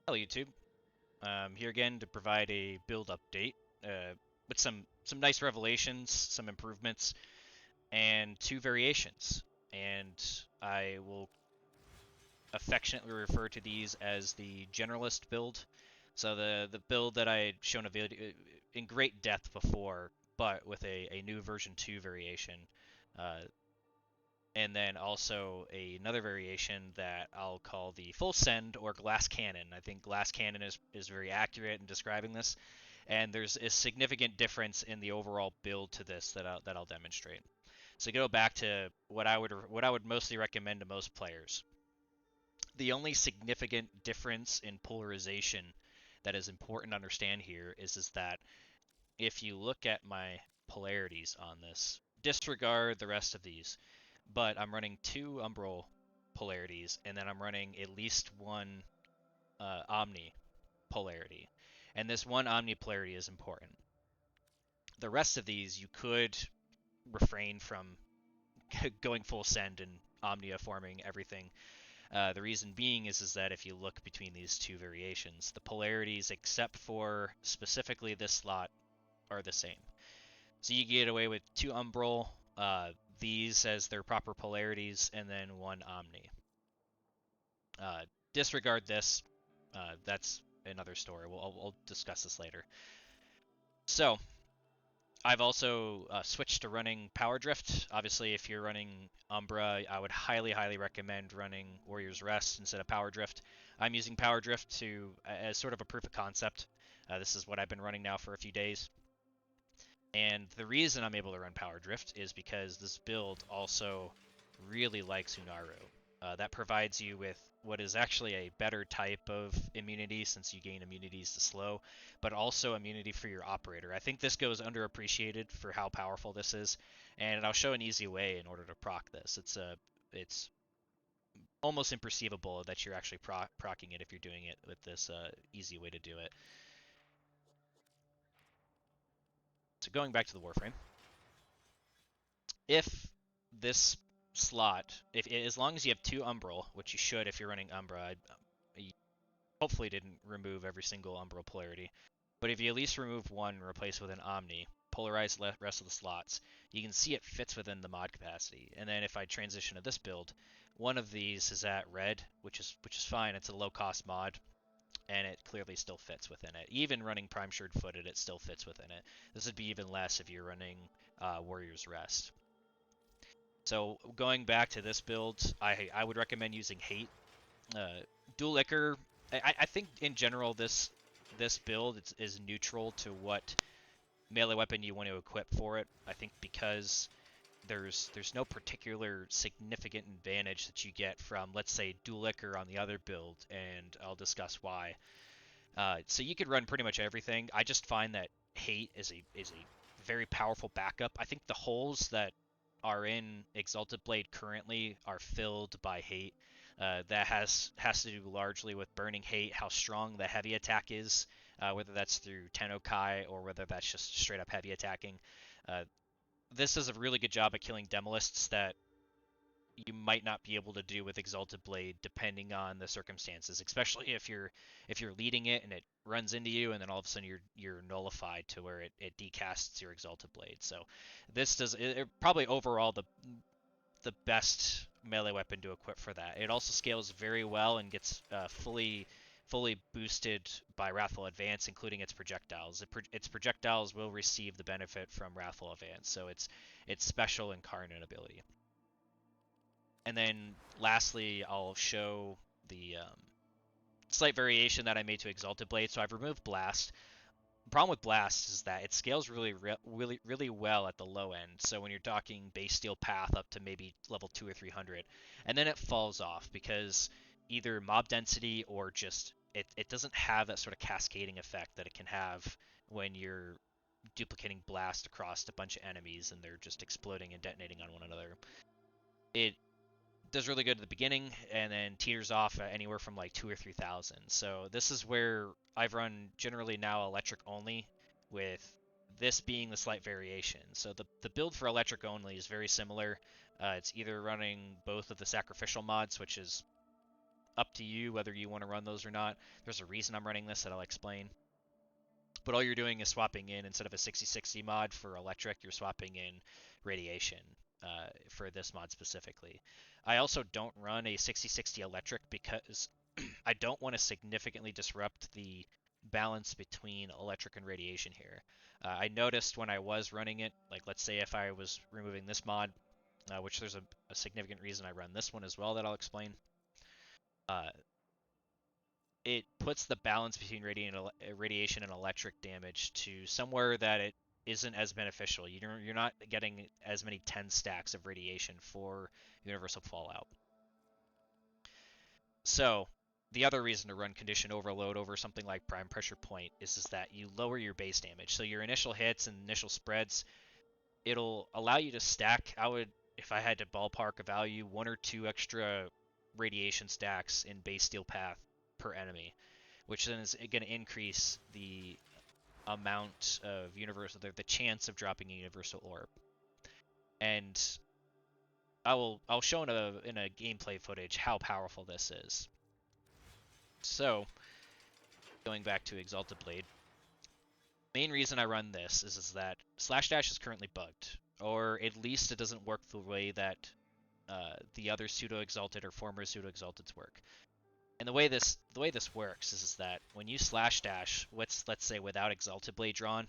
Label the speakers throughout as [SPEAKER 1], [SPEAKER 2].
[SPEAKER 1] Hello YouTube. Here again to provide a build update with some nice revelations, some improvements, and two variations. And I will affectionately refer to these as the generalist build. So the build that I had shown a video in great depth before, but with a new version 2 variation. Uh, and then also another variation that I'll call the full send or glass cannon. I think glass cannon is very accurate in describing this, and there's a significant difference in the overall build to this that I'll demonstrate. So go back to what I would mostly recommend to most players. The only significant difference in polarization that is important to understand here is that if you look at my polarities on this, disregard the rest of these, but I'm running two Umbral polarities, and then I'm running at least one Omni polarity. And this one Omni polarity is important. The rest of these you could refrain from going full send and Omnia forming everything. The reason being is that if you look between these two variations, the polarities, except for specifically this slot, are the same. So you get away with two Umbral, these as their proper polarities, and then one Omni. Disregard this. That's another story. I'll discuss this later. So I've also switched to running Power Drift. Obviously, if you're running Umbra, I would highly recommend running Warrior's Rest instead of Power Drift. I'm using Power Drift as sort of a proof of concept. This is what I've been running now for a few days. And the reason I'm able to run Power Drift is because this build also really likes Unaru. That provides you with what is actually a better type of immunity since you gain immunities to slow, but also immunity for your operator. I think this goes underappreciated for how powerful this is, and I'll show an easy way in order to proc this. It's almost imperceivable that you're actually procking it if you're doing it with this easy way to do it. So going back to the Warframe, if this slot, if as long as you have two Umbral, which you should if you're running Umbra, I hopefully didn't remove every single Umbral polarity, but if you at least remove one and replace with an Omni, polarize the rest of the slots, you can see it fits within the mod capacity. And then if I transition to this build, one of these is at red, which is fine. It's a low cost mod, and it clearly still fits within it. Even running Prime Shard Footed, it still fits within it. This would be even less if you're running Warrior's Rest. So going back to this build, I would recommend using Hate. Dual Liquor, I think in general this build is neutral to what melee weapon you want to equip for it. I think because there's no particular significant advantage that you get from, let's say, Dual Liquor on the other build, and I'll discuss why. So you could run pretty much everything. I just find that Hate is a very powerful backup. I think the holes that are in Exalted Blade currently are filled by Hate. That has to do largely with burning Hate, how strong the heavy attack is, whether that's through Tennokai or whether that's just straight up heavy attacking. This does a really good job at killing Demolists that you might not be able to do with Exalted Blade depending on the circumstances, especially if you're leading it and it runs into you and then all of a sudden you're nullified to where it decasts your Exalted Blade. So this does probably overall the best melee weapon to equip for that. It also scales very well and gets fully boosted by Wrathful Advance, including its projectiles. Its projectiles will receive the benefit from Wrathful Advance, so it's special incarnate ability. And then lastly, I'll show the slight variation that I made to Exalted Blade. So I've removed Blast. The problem with Blast is that it scales really well at the low end. So when you're talking base steel path up to maybe level 2 or 300, and then it falls off because either mob density or just it doesn't have that sort of cascading effect that it can have when you're duplicating Blast across a bunch of enemies and they're just exploding and detonating on one another. It does really good at the beginning and then teeters off at anywhere from like 2 or 3,000. So this is where I've run generally now electric only, with this being the slight variation. So the build for electric only is very similar. It's either running both of the sacrificial mods, which is up to you whether you want to run those or not. There's a reason I'm running this that I'll explain. But all you're doing is swapping in, instead of a 60/60 mod for electric, you're swapping in radiation for this mod specifically. I also don't run a 60/60 electric because I don't want to significantly disrupt the balance between electric and radiation here. I noticed when I was running it, like let's say if I was removing this mod, which there's a significant reason I run this one as well that I'll explain, uh, it puts the balance between radiation and electric damage to somewhere that it isn't as beneficial. You're not getting as many 10 stacks of radiation for Universal Fallout. So the other reason to run Condition Overload over something like Prime Pressure Point is that you lower your base damage. So your initial hits and initial spreads, it'll allow you to stack. If I had to ballpark a value, 1 or 2 extra radiation stacks in base steel path per enemy, which then is going to increase the amount of the chance of dropping a universal orb. And I'll show in a gameplay footage how powerful this is. So, going back to Exalted Blade, main reason I run this is that Slash Dash is currently bugged, or at least it doesn't work the way that the other pseudo exalted or former pseudo exalteds work. And the way this works is that when you slash dash, let's say without Exalted Blade drawn,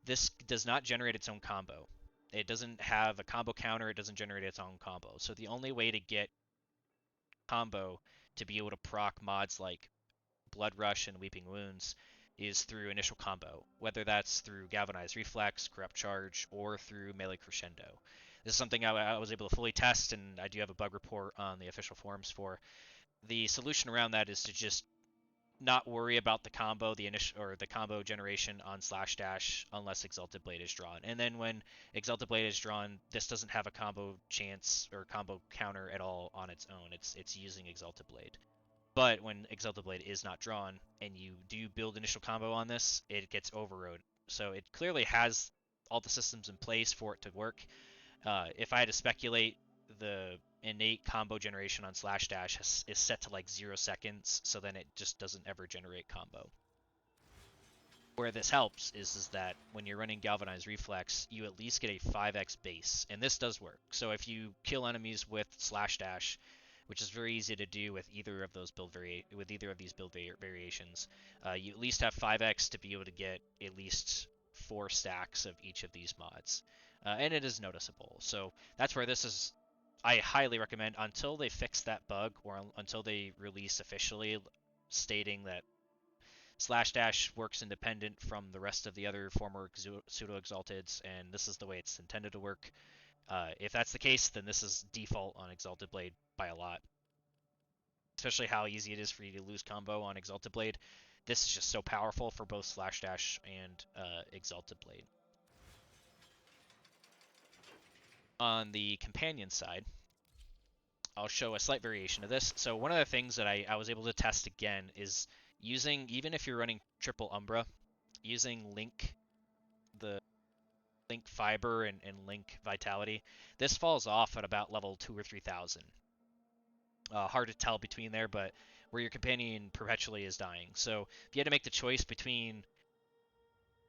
[SPEAKER 1] this does not generate its own combo. It doesn't have a combo counter. It doesn't generate its own combo. So the only way to get combo to be able to proc mods like Blood Rush and Weeping Wounds is through initial combo, whether that's through Galvanized Reflex, Corrupt Charge, or through Melee Crescendo. This is something I was able to fully test, and I do have a bug report on the official forums for. The solution around that is to just not worry about the combo, the initial or the combo generation on Slash Dash unless Exalted Blade is drawn. And then when Exalted Blade is drawn, this doesn't have a combo chance or combo counter at all on its own. It's using Exalted Blade. But when Exalted Blade is not drawn and you do build initial combo on this, it gets overrode. So it clearly has all the systems in place for it to work. If I had to speculate, the innate combo generation on Slash Dash is set to like 0 seconds, so then it just doesn't ever generate combo. Where this helps is that when you're running Galvanized Reflex, you at least get a 5x base, and this does work. So if you kill enemies with Slash Dash, which is very easy to do with either of those build variations, you at least have 5x to be able to get at least 4 stacks of each of these mods, and it is noticeable. So that's where this is. I highly recommend, until they fix that bug or until they release officially stating that Slash Dash works independent from the rest of the other former pseudo exalteds, and this is the way it's intended to work. If that's the case, then this is default on Exalted Blade by a lot. Especially how easy it is for you to lose combo on Exalted Blade. This is just so powerful for both Slash Dash and Exalted Blade. On the companion side, I'll show a slight variation of this. So one of the things that I was able to test again is using, even if you're running triple Umbra, using the Link Fiber and Link Vitality. This falls off at about level 2 or 3,000. Hard to tell between there, but where your companion perpetually is dying. So if you had to make the choice between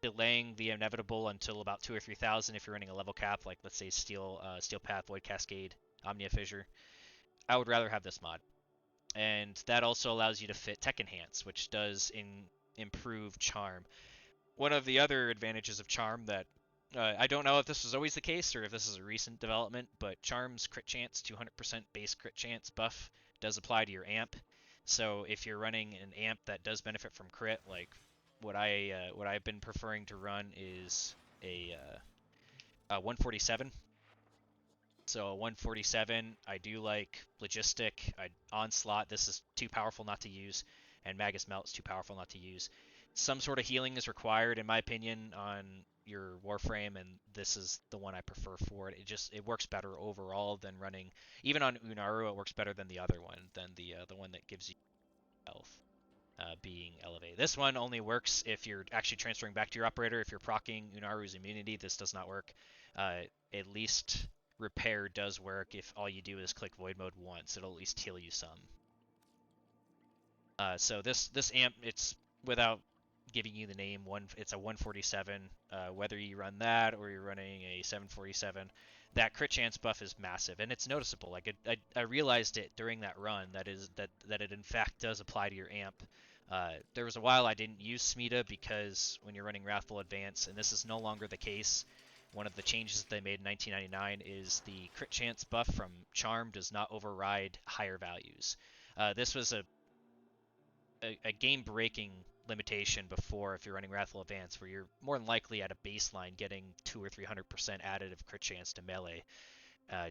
[SPEAKER 1] delaying the inevitable until about 2 or 3,000 if you're running a level cap, like let's say Steel Path, Void Cascade, Omnia Fissure, I would rather have this mod. And that also allows you to fit Tech Enhance, which does improve Charm. One of the other advantages of Charm that I don't know if this was always the case or if this is a recent development, but Charm's crit chance, 200% base crit chance buff, does apply to your amp. So if you're running an amp that does benefit from crit, like what I've been preferring to run is a 147. So a 147, I do like Logistic, Onslaught, this is too powerful not to use, and Magus Melt is too powerful not to use. Some sort of healing is required, in my opinion, on your Warframe, and this is the one I prefer for it. It works better overall than running, even on Unaru, it works better than the other one, than the one that gives you health being elevated. This one only works if you're actually transferring back to your operator. If you're proccing Unaru's immunity, this does not work. At least Repair does work if all you do is click Void Mode once. It'll at least heal you some. So this amp, it's without giving you the name, it's a 147. Whether you run that or you're running a 747, that crit chance buff is massive, and it's noticeable. Like I realized it during that run that it in fact does apply to your amp. There was a while I didn't use Smita because when you're running Wrathful Advance, and this is no longer the case. One of the changes they made in 1999 is the crit chance buff from Charm does not override higher values. This was a game-breaking limitation before if you're running Wrathful Advance, where you're more than likely at a baseline getting 200 or 300% additive crit chance to melee.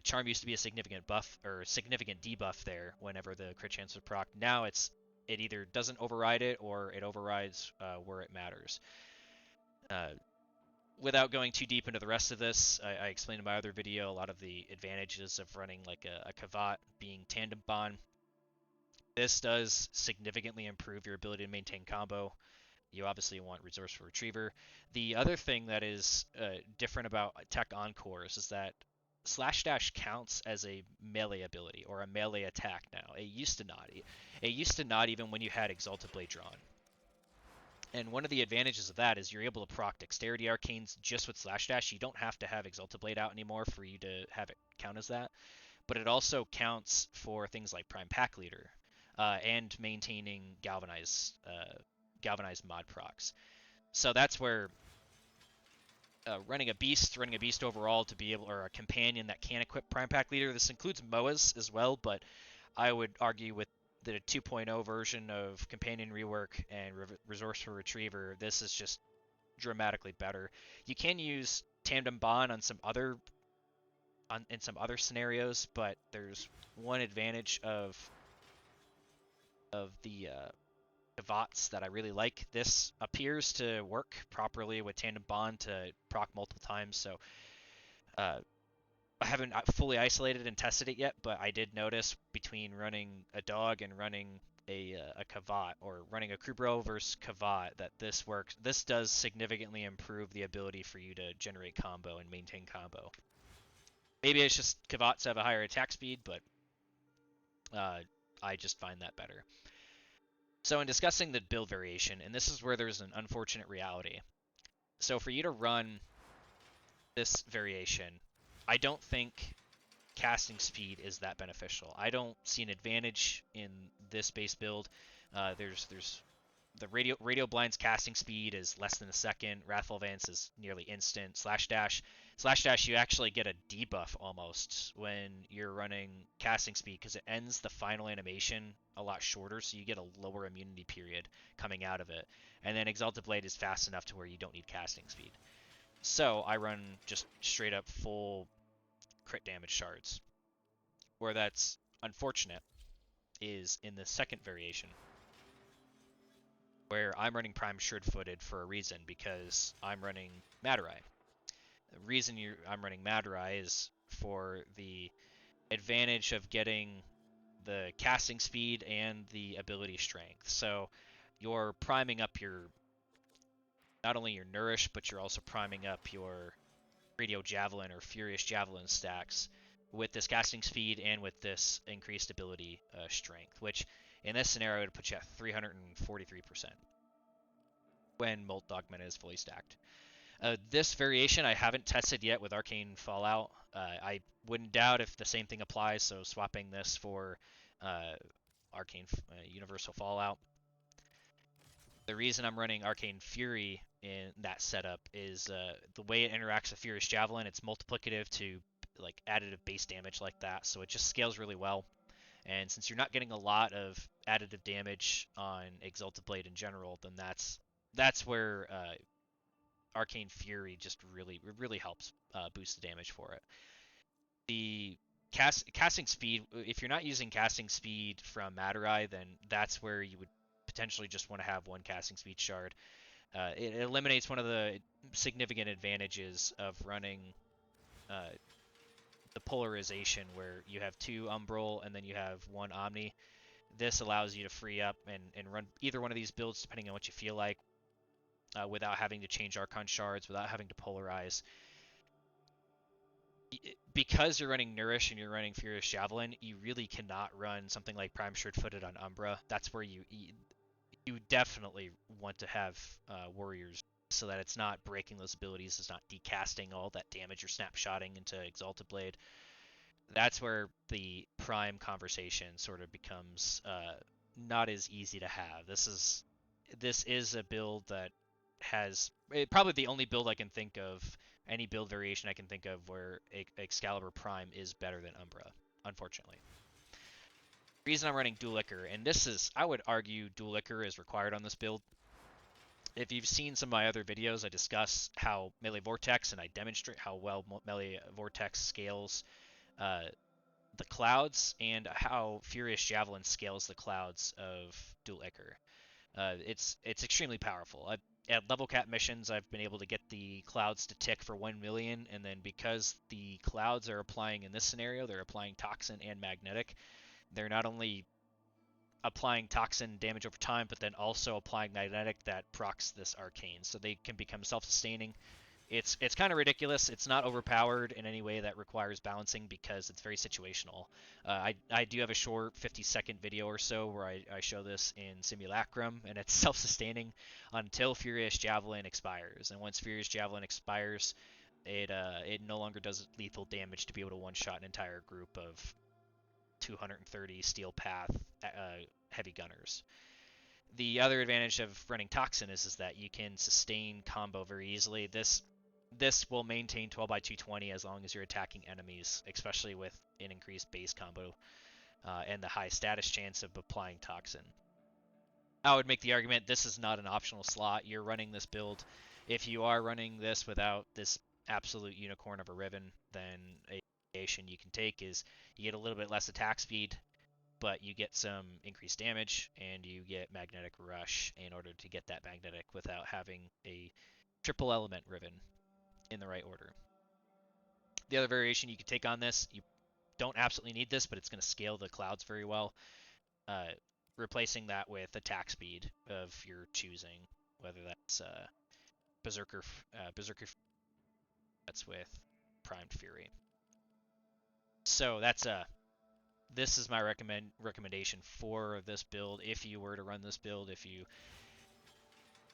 [SPEAKER 1] Charm used to be a significant buff or significant debuff there whenever the crit chance was proc. Now it either doesn't override it or it overrides where it matters. Without going too deep into the rest of this, I explained in my other video a lot of the advantages of running like a Kavat being tandem bond. This does significantly improve your ability to maintain combo. You obviously want Resourceful Retriever. The other thing that is different about Tech Encores is that Slash Dash counts as a melee ability or a melee attack now. It used to not. It used to not even when you had Exalted Blade drawn. And one of the advantages of that is you're able to proc Dexterity Arcanes just with Slash Dash. You don't have to have Exalted Blade out anymore for you to have it count as that. But it also counts for things like Prime Pack Leader and maintaining Galvanized mod procs. So that's where running a beast overall to be able, or a companion that can equip Prime Pack Leader. This includes MOAs as well, but I would argue with the 2.0 version of Companion Rework and Resourceful Retriever, this is just dramatically better. You can use Tandem Bond in some other scenarios, but there's one advantage of the Kavats that I really like. This appears to work properly with Tandem Bond to proc multiple times, so I haven't fully isolated and tested it yet, but I did notice between running a dog and running a Kavat, or running a Krubro versus Kavat, that this works. This does significantly improve the ability for you to generate combo and maintain combo. Maybe it's just Kavats have a higher attack speed, but I just find that better. So in discussing the build variation, and this is where there's an unfortunate reality. So for you to run this variation, I don't think casting speed is that beneficial. I don't see an advantage in this base build. There's the radio blind's casting speed is less than a second. Wrathful Advance is nearly instant. Slash dash, you actually get a debuff almost when you're running casting speed because it ends the final animation a lot shorter, so you get a lower immunity period coming out of it. And then Exalted Blade is fast enough to where you don't need casting speed. So I run just straight up full crit damage shards. Where that's unfortunate is in the second variation, where I'm running Prime Sure-Footed for a reason, because I'm running Maturai. The reason I'm running Maturai is for the advantage of getting the casting speed and the ability strength. So you're priming up not only your Nourish, but you're also priming up your Radio Javelin or Furious Javelin stacks with this casting speed and with this increased ability strength, which in this scenario would put you at 343% when Molt Dogma is fully stacked. This variation I haven't tested yet with Arcane Fallout. I wouldn't doubt if the same thing applies, so swapping this for Arcane Universal Fallout. The reason I'm running Arcane Fury in that setup is the way it interacts with Furious Javelin. It's multiplicative to like additive base damage like that, so it just scales really well. And since you're not getting a lot of additive damage on Exalted Blade in general, then that's where Arcane Fury just really helps boost the damage for it. The casting speed, if you're not using casting speed from Maturai, then that's where you would potentially just want to have one casting speed shard. It eliminates one of the significant advantages of running the polarization, where you have two Umbral and then you have one Omni. This allows you to free up and run either one of these builds depending on what you feel like, without having to change Archon shards, without having to polarize. because you're running Nourish and you're running Furious Javelin, you really cannot run something like Prime Footed on Umbra. That's where you definitely want to have warriors so that it's not breaking those abilities, it's not decasting all that damage you're snapshotting into Exalted Blade. That's where the Prime conversation sort of becomes not as easy to have. This is a build that has probably the only build I can think of, any build variation I can think of where Excalibur Prime is better than Umbra, unfortunately. The reason I'm running Dual Ichor, and this is, I would argue Dual Ichor is required on this build. If you've seen some of my other videos, I discuss how Melee Vortex, and I demonstrate how well Melee Vortex scales the clouds, and how Furious Javelin scales the clouds of Dual Ichor. It's extremely powerful. At level cap missions, I've been able to get the clouds to tick for 1 million, and then because the clouds are applying in this scenario, they're applying Toxin and Magnetic. They're not only applying Toxin damage over time, but then also applying Magnetic that procs this Arcane, so they can become self-sustaining. It's kind of ridiculous. It's not overpowered in any way that requires balancing because it's very situational. I do have a short 50-second video or so where I show this in Simulacrum, and it's self-sustaining until Furious Javelin expires. And once Furious Javelin expires, it no longer does lethal damage to be able to one-shot an entire group of 230 Steel Path heavy gunners. The other advantage of running Toxin is that you can sustain combo very easily. This will maintain 12 by 220 as long as you're attacking enemies, especially with an increased base combo and the high status chance of applying Toxin. I would make the argument this is not an optional slot. You're running this build. If you are running this without this absolute unicorn of a Riven, then a variation you can take is you get a little bit less attack speed, but you get some increased damage, and you get Magnetic Rush in order to get that Magnetic without having a triple element Riven in the right order. The other variation you could take on this, you don't absolutely need this, but it's going to scale the clouds very well. Replacing that with attack speed of your choosing, whether that's Berserker, that's with Primed Fury. So this is my recommendation for this build. If you were to run this build, if you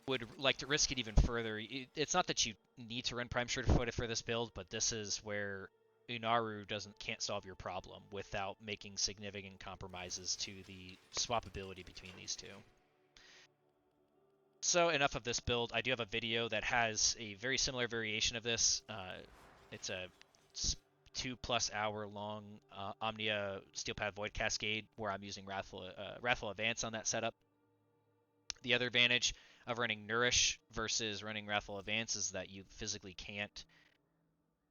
[SPEAKER 1] would like to risk it even further, it's not that you need to run Prime Sugarfoot for this build, but this is where Unaru can't solve your problem without making significant compromises to the swappability between these two. So enough of this build. I do have a video that has a very similar variation of this. It's a 2+ hour long Omnia Steelpad Void Cascade where I'm using Wrathful Advance on that setup. The other advantage of running Nourish versus running Wrathful Advance is that you physically can't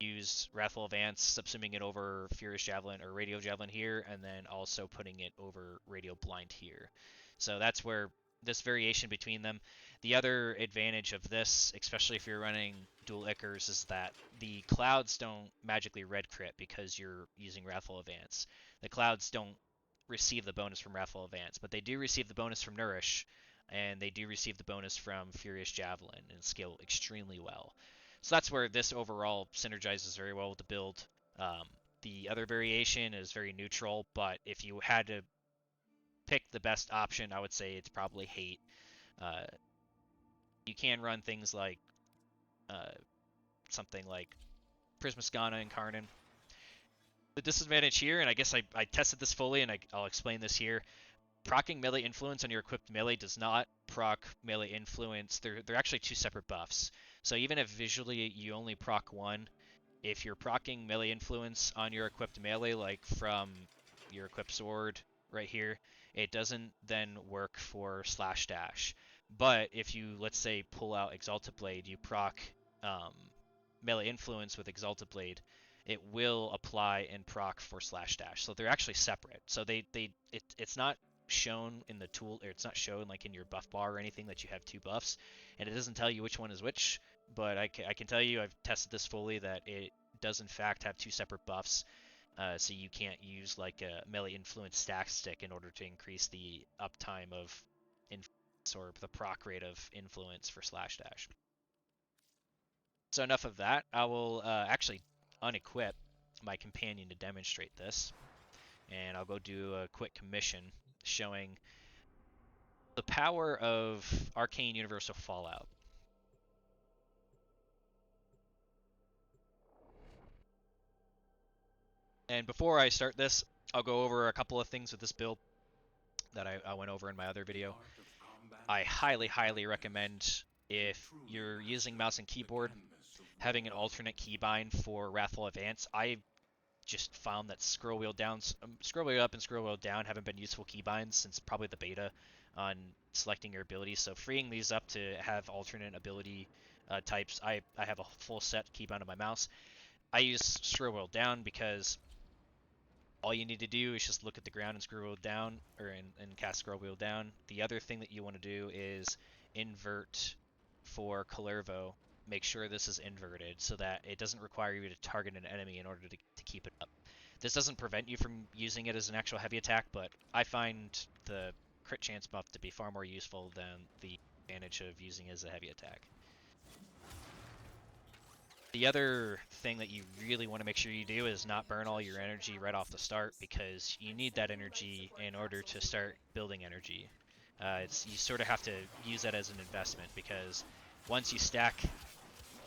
[SPEAKER 1] use Wrathful Advance, subsuming it over Furious Javelin or Radio Javelin here, and then also putting it over Radio Blind here. So that's where this variation between them. The other advantage of this, especially if you're running dual Ichors, is that the clouds don't magically red crit because you're using Wrathful Advance. The clouds don't receive the bonus from Wrathful Advance, but they do receive the bonus from Nourish, and they do receive the bonus from Furious Javelin and scale extremely well. So that's where this overall synergizes very well with the build. The other variation is very neutral, but if you had to pick the best option, I would say it's probably Hate. You can run things like something like Prismascana and Karnan. The disadvantage here, and I guess I tested this fully, and I'll explain this here. Proccing Melee Influence on your equipped melee does not proc Melee Influence. They're actually two separate buffs. So even if visually you only proc one, if you're proccing Melee Influence on your equipped melee, like from your equipped sword right here, it doesn't then work for Slash Dash. But if you, let's say, pull out Exalted Blade, you proc Melee Influence with Exalted Blade, it will apply and proc for Slash Dash. So they're actually separate. So it's not shown in the tool, or it's not shown like in your buff bar or anything that you have two buffs, and it doesn't tell you which one is which, but I can tell you, I've tested this fully, that it does in fact have two separate buffs, so you can't use like a Melee Influence stack stick in order to increase the uptime of influence or the proc rate of influence for Slash Dash. So enough of that. I will actually unequip my companion to demonstrate this, and I'll go do a quick commission showing the power of Arcane Universal Fallout. And before I start this, I'll go over a couple of things with this build that I went over in my other video. I highly, highly recommend, if you're using mouse and keyboard, having an alternate keybind for Wrathful Advance. I just found that scroll wheel up and scroll wheel down haven't been useful keybinds since probably the beta on selecting your abilities. So freeing these up to have alternate ability types, I have a full set keybind on my mouse. I use scroll wheel down because all you need to do is just look at the ground and scroll wheel down, and cast scroll wheel down. The other thing that you want to do is invert for Excalibur. Make sure this is inverted so that it doesn't require you to target an enemy in order to keep it up. This doesn't prevent you from using it as an actual heavy attack, but I find the crit chance buff to be far more useful than the advantage of using it as a heavy attack. The other thing that you really want to make sure you do is not burn all your energy right off the start, because you need that energy in order to start building energy. You sort of have to use that as an investment, because once you stack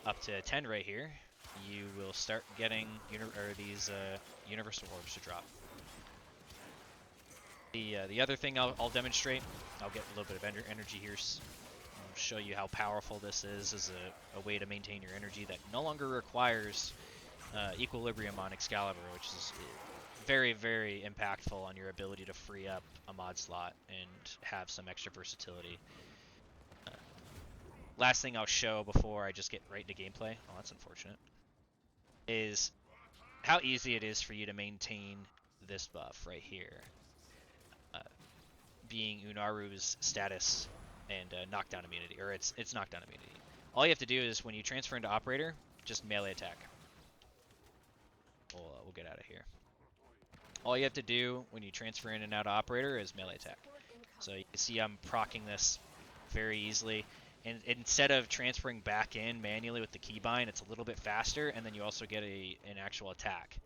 [SPEAKER 1] up to 10 right here, you will start getting these universal orbs to drop. The other thing I'll demonstrate, I'll get a little bit of energy here. I'll show you how powerful this is as a way to maintain your energy that no longer requires equilibrium on Excalibur, which is very, very impactful on your ability to free up a mod slot and have some extra versatility. Last thing I'll show before I just get right into gameplay, oh that's unfortunate, is how easy it is for you to maintain this buff right here. Being Unaru's status and knockdown immunity, or it's knockdown immunity. All you have to do is when you transfer into operator, just melee attack. We'll get out of here. All you have to do when you transfer in and out of operator is melee attack. So you can see I'm proccing this very easily. And instead of transferring back in manually with the keybind, it's a little bit faster, and then you also get an actual attack.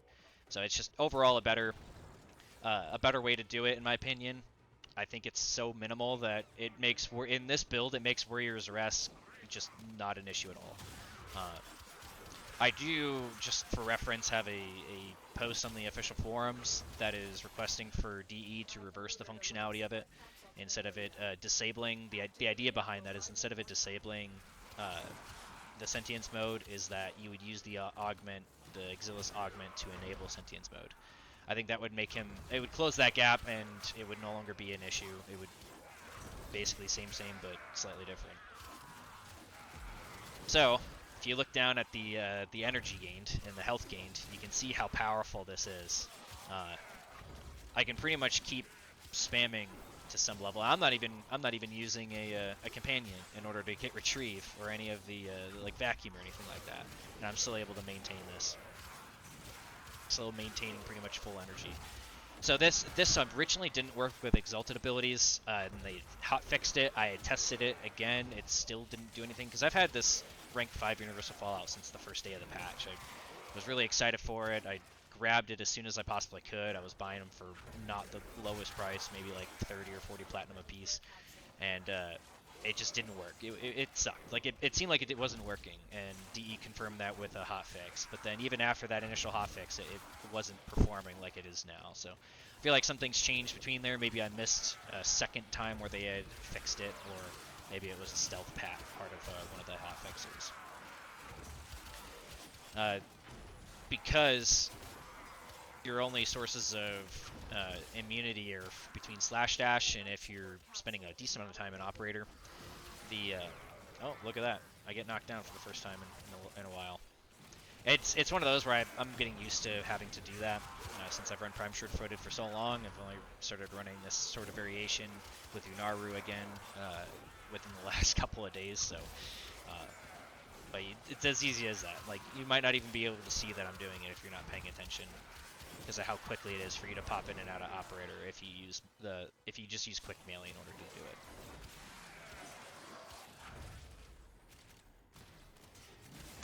[SPEAKER 1] So it's just overall a better way to do it, in my opinion. I think it's so minimal that it makes, in this build, it makes Warrior's Arrest just not an issue at all. I do, just for reference, have a post on the official forums that is requesting for DE to reverse the functionality of it. Instead of it disabling, the idea behind that is instead of it disabling the sentience mode, is that you would use the Exilis augment to enable sentience mode. I think that would make him, it would close that gap, and it would no longer be an issue. It would basically same, but slightly different. So, if you look down at the energy gained and the health gained, you can see how powerful this is. I can pretty much keep spamming to some level. I'm not even using a companion in order to get retrieve or any of the like vacuum or anything like that, and I'm still able to maintain this. Still maintaining pretty much full energy. So this originally didn't work with exalted abilities, and they hotfixed it. I tested it again. It still didn't do anything, because I've had this rank 5 Universal Fallout since the first day of the patch. I was really excited for it. I grabbed it as soon as I possibly could. I was buying them for not the lowest price, maybe like 30 or 40 platinum a piece, and it just didn't work. It sucked. Like it seemed like it wasn't working, and DE confirmed that with a hotfix. But then even after that initial hotfix, it wasn't performing like it is now. So I feel like something's changed between there. Maybe I missed a second time where they had fixed it, or maybe it was a stealth part of one of the hotfixes. Because your only sources of immunity are between slash dash, and if you're spending a decent amount of time in operator, oh, look at that, I get knocked down for the first time in a while. It's one of those where I'm getting used to having to do that since I've run Prime Sure-Footed for so long. I've only started running this sort of variation with Unaru again within the last couple of days, so but it's as easy as that. Like, you might not even be able to see that I'm doing it if you're not paying attention, because of how quickly it is for you to pop in and out of operator if you just use quick melee in order to do it.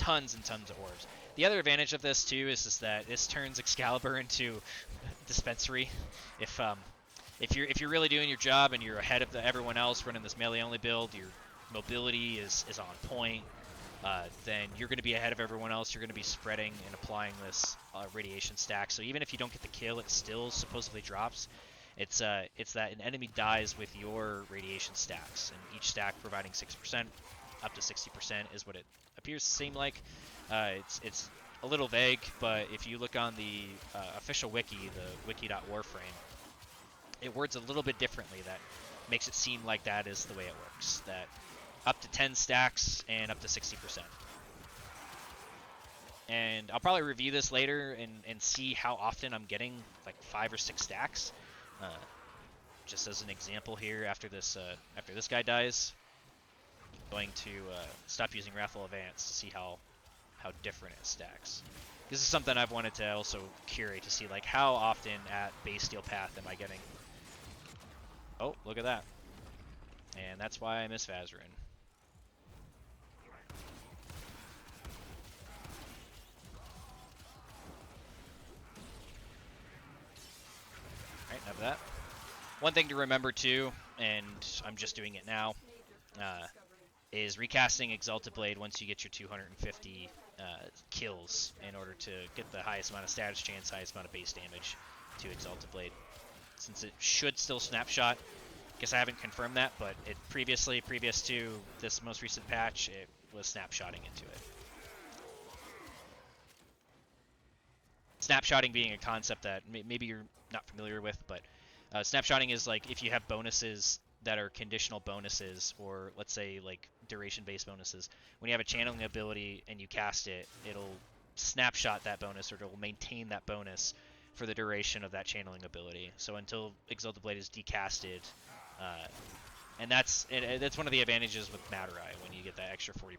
[SPEAKER 1] tons and tons of orbs. The other advantage of this too is that this turns Excalibur into dispensary. If you're really doing your job and you're ahead of everyone else running this melee only build, your mobility is on point, then you're going to be ahead of everyone else. You're going to be spreading and applying this radiation stack. So even if you don't get the kill, it still supposedly drops. It's that an enemy dies with your radiation stacks, and each stack providing 6%, up to 60% is what it appears to seem like. It's a little vague, but if you look on the official wiki, the wiki.warframe, it words a little bit differently. That makes it seem like that is the way it works. That up to 10 stacks and up to 60%. And I'll probably review this later and see how often I'm getting like 5 or 6 stacks. Just as an example here, after this guy dies, I'm going to stop using Wrathful Advance to see how different it stacks. This is something I've wanted to also curate to see, like, how often at base steel path am I getting. Oh, look at that. And that's why I miss Vazarin. Alright, enough of that. One thing to remember too, and I'm just doing it now, is recasting Exalted Blade once you get your 250 kills in order to get the highest amount of status chance, highest amount of base damage to Exalted Blade. Since it should still snapshot, guess I haven't confirmed that, but it previous to this most recent patch, it was snapshotting into it. Snapshotting being a concept that maybe you're not familiar with, but snapshotting is like if you have bonuses that are conditional bonuses, or let's say like duration-based bonuses. When you have a channeling ability and you cast it, it'll snapshot that bonus, or it'll maintain that bonus for the duration of that channeling ability. So until Exalted Blade is decasted, and that's one of the advantages with Madurai when you get that extra 40%.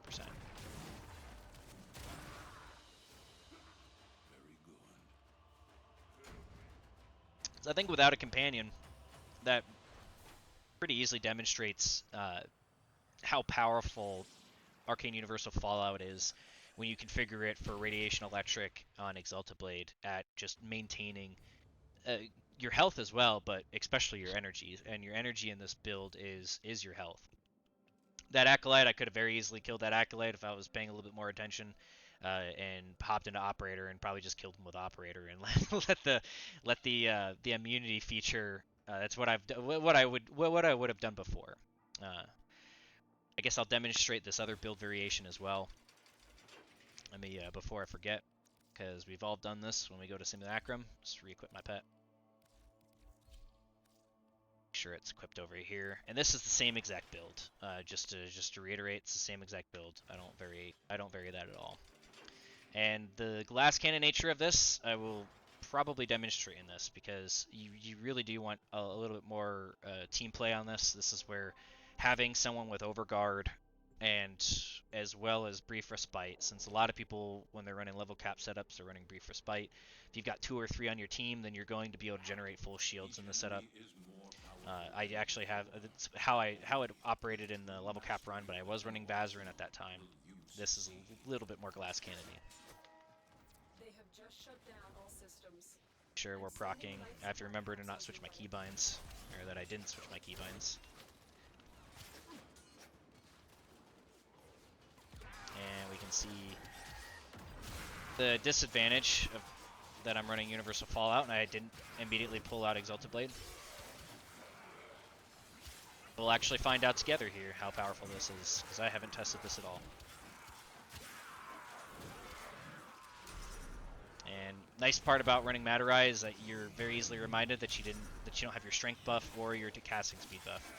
[SPEAKER 1] So I think without a companion, that pretty easily demonstrates how powerful Arcane Universal Fallout is when you configure it for Radiation Electric on Exalted Blade at just maintaining your health as well, but especially your energy. And your energy in this build is your health. That Acolyte, I could have very easily killed that Acolyte if I was paying a little bit more attention. And hopped into Operator and probably just killed him with Operator and let the immunity feature. That's what I would have done before. I guess I'll demonstrate this other build variation as well. Let me before I forget, because we've all done this when we go to Simulacrum. Just re-equip my pet. Make sure it's equipped over here, and this is the same exact build. Just to reiterate, it's the same exact build. I don't vary that at all. And the glass cannon nature of this, I will probably demonstrate in this, because you really do want a little bit more team play on this. This is where having someone with Overguard and as well as Brief Respite, since a lot of people, when they're running level cap setups, are running Brief Respite. If you've got 2 or 3 on your team, then you're going to be able to generate full shields in the setup. I actually have how it operated in the level cap run, but I was running Vazarin at that time. This is a little bit more glass cannon-y. Sure, we're proccing. I have to remember to not switch my keybinds, or that I didn't switch my keybinds. And we can see the disadvantage of that I'm running Universal Fallout, and I didn't immediately pull out Exalted Blade. We'll actually find out together here how powerful this is, because I haven't tested this at all. And nice part about running Madurai is that you're very easily reminded that you don't have your strength buff or your casting speed buff.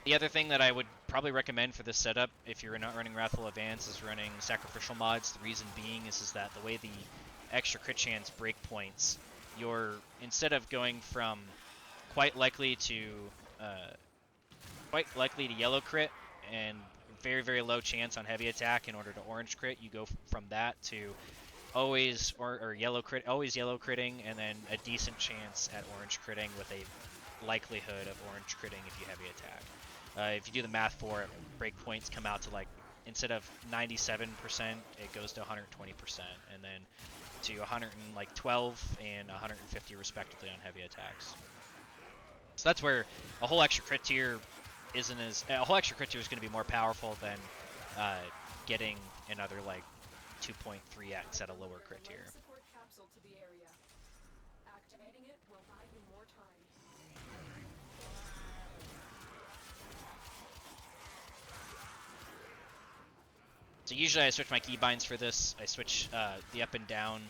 [SPEAKER 1] The other thing that I would probably recommend for this setup, if you're not running Wrathful Advance, is running sacrificial mods. The reason being is that the way the extra crit chance breakpoints, you're, instead of going from quite likely to yellow crit and very, very low chance on heavy attack in order to orange crit, you go from that to always yellow crit, always yellow critting, and then a decent chance at orange critting with a likelihood of orange critting if you heavy attack. If you do the math for it, breakpoints come out to like, instead of 97%, it goes to 120%, and then to 112 and 150 respectively on heavy attacks. So that's where a whole extra crit tier isn't as, a whole extra crit tier is going to be more powerful than getting another like 2.3x at a lower crit tier. So usually I switch my keybinds for this. I switch the up and down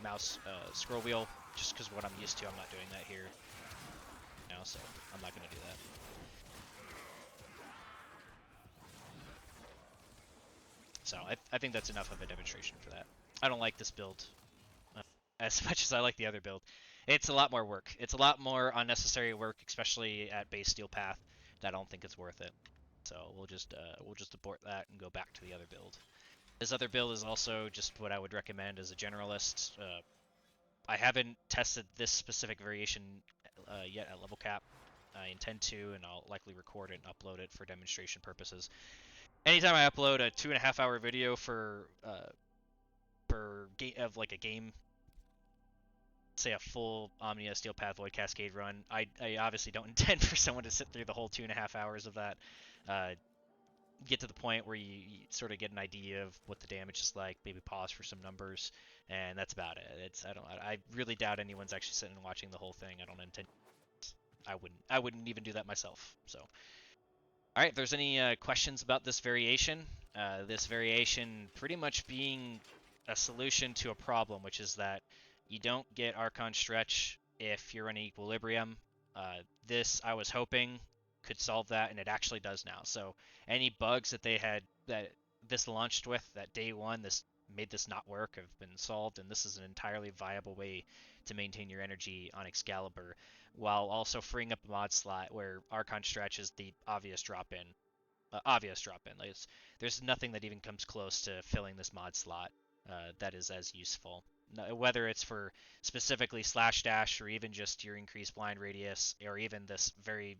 [SPEAKER 1] mouse scroll wheel just because what I'm used to. I'm not doing that here now, so I'm not going to do that. So I think that's enough of a demonstration for that. I don't like this build as much as I like the other build. It's a lot more work. It's a lot more unnecessary work, especially at base steel path. That I don't think it's worth it. So we'll just abort that and go back to the other build. This other build is also just what I would recommend as a generalist. I haven't tested this specific variation yet at level cap. I intend to, and I'll likely record it and upload it for demonstration purposes. Anytime I upload a 2.5 hour video for like a game, say a full Omnia Steel Path Void Cascade run, I obviously don't intend for someone to sit through the whole 2.5 hours of that. Get to the point where you sort of get an idea of what the damage is like, maybe pause for some numbers, and that's about it. I really doubt anyone's actually sitting and watching the whole thing. I don't intend. I wouldn't even do that myself. So, all right. If there's any questions about this variation pretty much being a solution to a problem, which is that you don't get Archon Stretch if you're in equilibrium. This I was hoping could solve that, and it actually does now. So any bugs that that this launched with that day one, this made this not work, have been solved, and this is an entirely viable way to maintain your energy on Excalibur, while also freeing up a mod slot where Archon Stretch is the obvious drop in. Like there's nothing that even comes close to filling this mod slot that is as useful. Whether it's for specifically slash dash or even just your increased blind radius or even this very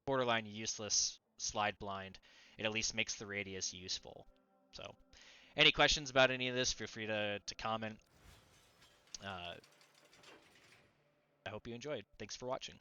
[SPEAKER 1] borderline useless slide blind, it at least makes the radius useful. So, any questions about any of this, feel free to comment. I hope you enjoyed. Thanks for watching.